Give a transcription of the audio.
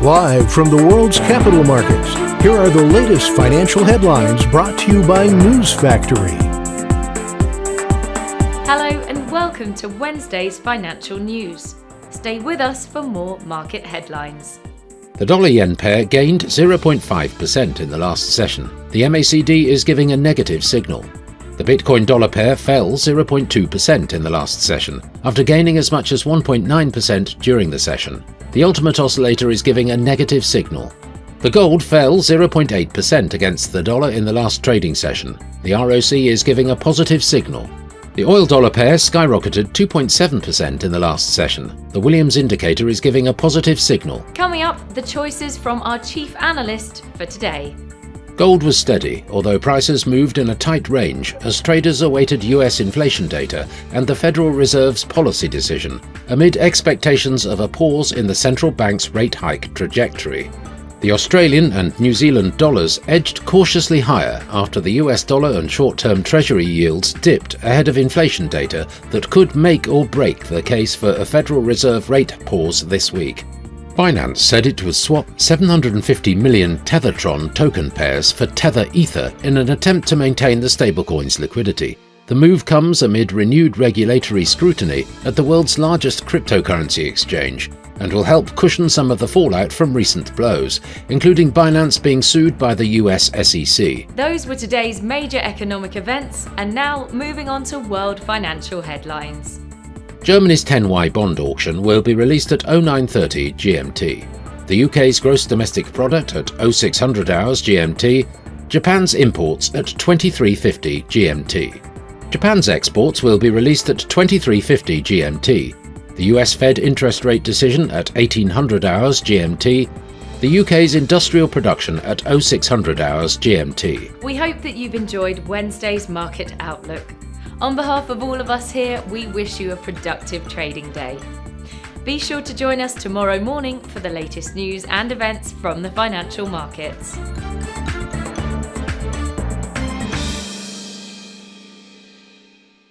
Live from the world's capital markets, here are the latest financial headlines brought to you by News Factory. Hello and welcome to Wednesday's financial news. Stay with us for more market headlines. The dollar-yen pair gained 0.5% in the last session. The MACD is giving a negative signal. The Bitcoin-dollar pair fell 0.2% in the last session, after gaining as much as 1.9% during the session. The ultimate oscillator is giving a negative signal. The gold fell 0.8% against the dollar in the last trading session. The ROC is giving a positive signal. The oil-dollar pair skyrocketed 2.7% in the last session. The Williams indicator is giving a positive signal. Coming up, the choices from our chief analyst for today. Gold was steady, although prices moved in a tight range as traders awaited US inflation data and the Federal Reserve's policy decision, amid expectations of a pause in the central bank's rate hike trajectory. The Australian and New Zealand dollars edged cautiously higher after the US dollar and short-term Treasury yields dipped ahead of inflation data that could make or break the case for a Federal Reserve rate pause this week. Binance said it would swap 750 million Tethertron token pairs for Tether Ether in an attempt to maintain the stablecoin's liquidity. The move comes amid renewed regulatory scrutiny at the world's largest cryptocurrency exchange and will help cushion some of the fallout from recent blows, including Binance being sued by the US SEC. Those were today's major economic events, and now moving on to world financial headlines. Germany's 10Y bond auction will be released at 0930 GMT. The UK's gross domestic product at 0600 hours GMT. Japan's imports at 2350 GMT. Japan's exports will be released at 2350 GMT. The US Fed interest rate decision at 1800 hours GMT. The UK's industrial production at 0600 hours GMT. We hope that you've enjoyed Wednesday's market outlook. On behalf of all of us here, we wish you a productive trading day. Be sure to join us tomorrow morning for the latest news and events from the financial markets.